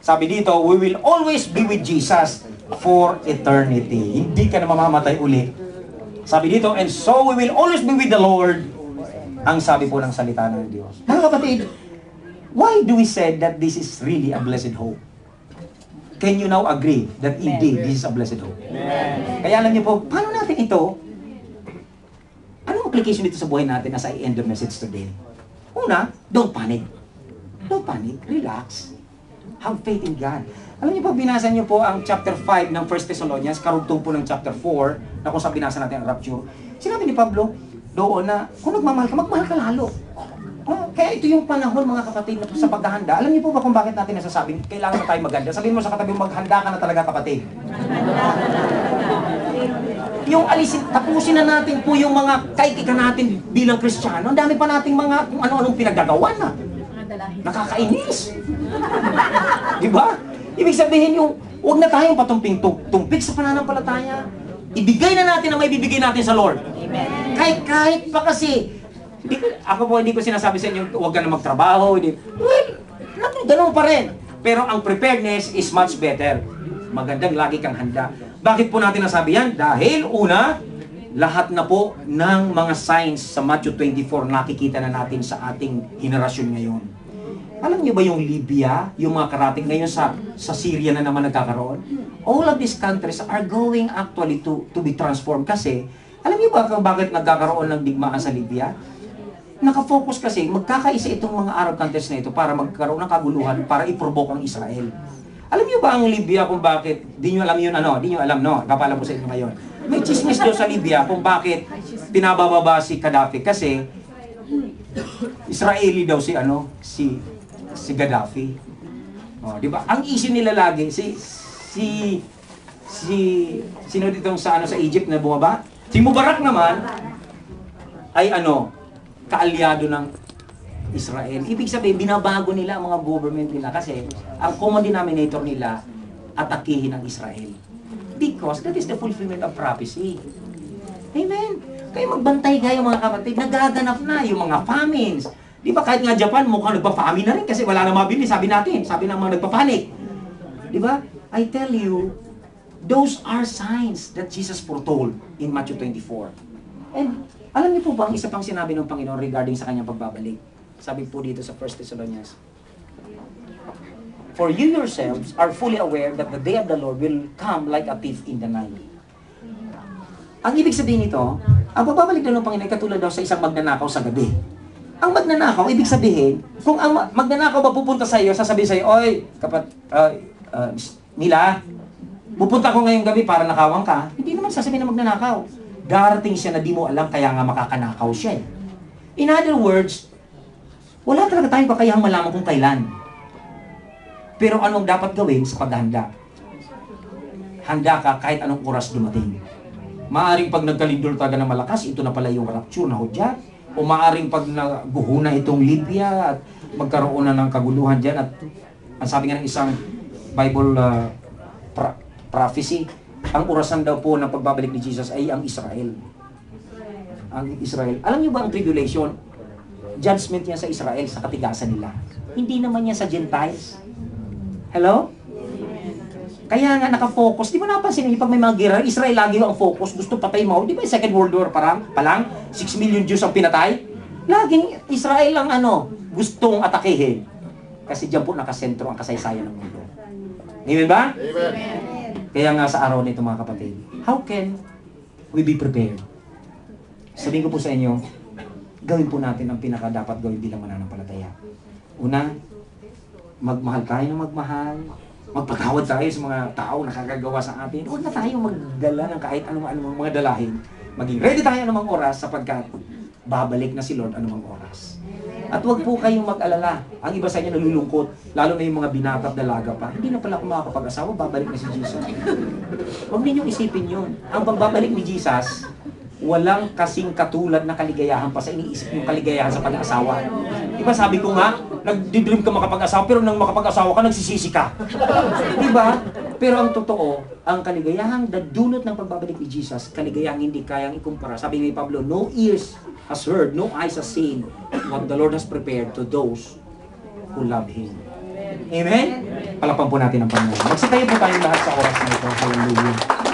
sabi dito, we will always be with Jesus for eternity. Hindi ka na mamamatay uli. Sabi dito, and so we will always be with the Lord. Ang sabi po ng salita ng Diyos. Mga kapatid, why do we say that this is really a blessed hope? Can you now agree that indeed this is a blessed hope? Kaya alam niyo po, paano natin ito? Anong application dito sa buhay natin as I end the message today? Una, don't panic. Don't panic. Relax. Have faith in God. Alam niyo po, binasa niyo po ang chapter 5 ng 1 Thessalonians, karugtong po ng chapter 4, na kung saan binasa natin ang rapture. Sinabi ni Pablo, doon na, kung nagmamahal ka lalo. Kaya ito yung panahon, mga kapatid, na sa paghahanda. Alam niyo po ba kung bakit natin nasasabing, kailangan na tayo maghanda? Sabihin mo sa katabi, maghanda ka na talaga, kapatid. Yung alisin, tapusin na natin po yung mga kaikika natin bilang Kristiyano. Ang dami pa nating mga kung ano-anong pinagagawa na. Nakakainis. Di ba? Ibig sabihin yung, huwag na tayong patumping-tumpik sa pananampalataya. Ibigay na natin ang may bibigay natin sa Lord. Amen. Kahit pa kasi, hindi ko sinasabi sa inyo, huwag ka na magtrabaho. Well, ganun pa rin. Pero ang preparedness is much better. Magandang lagi kang handa. Bakit po natin nasabi yan? Dahil una, lahat na po ng mga signs sa Matthew 24 nakikita na natin sa ating henerasyon ngayon. Alam niyo ba yung Libya, yung mga karating ngayon sa Syria na naman nagkakaroon? All of these countries are going actually to be transformed kasi, alam niyo ba kung bakit nagkakaroon ng digmaan sa Libya? Nakafocus kasi, magkakaisa itong mga Arab countries na ito para magkaroon ng kaguluhan, para i-provoke ang Israel. Alam niyo ba ang Libya kung bakit, di niyo alam yun di niyo alam kapalam ko sa inyo ngayon. May chismis daw sa Libya kung bakit pinabababa si Gaddafi kasi Israeli daw si Gaddafi. Di ba? Ang issue nila lagi sino ditong sa Egypt na bumaba? Si Mubarak naman ay kaalyado ng Israel. Ibig sabihin, binabago nila ang mga government nila kasi ang common denominator nila atakihin ang Israel. Because that is the fulfillment of prophecy. Amen. Kaya magbantay kayo mga kapatid, nagaganap na yung mga famines. Di ba kahit nga Japan, mukhang nagpa-famine na rin kasi wala na mabili, sabi ng mga nagpa-panic. Di ba? I tell you, those are signs that Jesus foretold in Matthew 24. And alam niyo po ba ang isa pang sinabi ng Panginoon regarding sa kanyang pagbabalik? Sabi po dito sa 1 Thessalonians, for you yourselves are fully aware that the day of the Lord will come like a thief in the night. Ang ibig sabihin nito, ang pagbabalik daw ng Panginoon ay katulad daw sa isang magnanakaw sa gabi. Ang magnanakaw, ibig sabihin, kung ang magnanakaw ba pupunta sa iyo, sasabihin sa iyo, oy, Mila, pupunta ko ngayong gabi para nakawang ka. Hindi naman sasabihin na magnanakaw. Darating siya na di mo alam, kaya nga makakanakaw siya. In other words, wala talaga tayong kakayahang malaman kung kailan. Pero anong dapat gawin sa paghahanda? Handa ka kahit anong oras dumating. Maaring pag nagkalindol talaga ng malakas, ito na pala yung rapture na hudyat. O maaring pag naguhuna itong Libya at magkaroon na ng kaguluhan dyan. At ang sabi nga ng isang Bible prophecy, ang orasan daw po ng pagbabalik ni Jesus ay ang Israel. Ang Israel. Alam niyo ba ang tribulation? Judgment niya sa Israel, sa katigasan nila. Hindi naman niya sa Gentiles. Hello? Kaya nga nakafocus. Di ba napansin niyo pag may mga gera, Israel lagi ang focus. Gusto patay mo. Di ba Second World War pa lang? 6 million Jews ang pinatay. Laging Israel ang gustong atakihin. Kasi diyan po nakasentro ang kasaysayan ng mundo. Amen ba? Amen. Kaya nga sa araw nito mga kapatid, how can we be prepared? Sabihin ko po sa inyo, gawin po natin ang pinaka-dapat gawin bilang mananampalataya. Una, magmahal tayo ng magmahal. Magpatawad tayo sa mga tao na nakagagawa sa atin. Huwag na tayo magdala ng kahit anumang mga dalahin. Maging ready tayo anumang oras sapagkat babalik na si Lord anumang oras. At huwag po kayong mag-alala. Ang iba sa inyo nalulungkot, lalo na yung mga binata at dalaga pa. Hindi na pala ako makakapag-asawa, babalik na si Jesus. Huwag ninyong isipin yun. Ang pagbabalik ni Jesus, walang kasing katulad na kaligayahan pa sa iniisip yung kaligayahan sa pag-aasawa. Diba sabi ko nga, nagdi-dream ka makapag-asawa, pero nang makapag-asawa ka, nagsisisi ka. Diba? Pero ang totoo, ang kaligayahang dadulot ng pagbabalik ni Jesus, kaligayahang hindi kayang ikumpara. Sabi ni Pablo, no ears has heard, no eyes has seen what the Lord has prepared to those who love Him. Amen? Palakpan po natin ang Panginoon. Magsitayo po tayong lahat sa oras na ito. Hallelujah.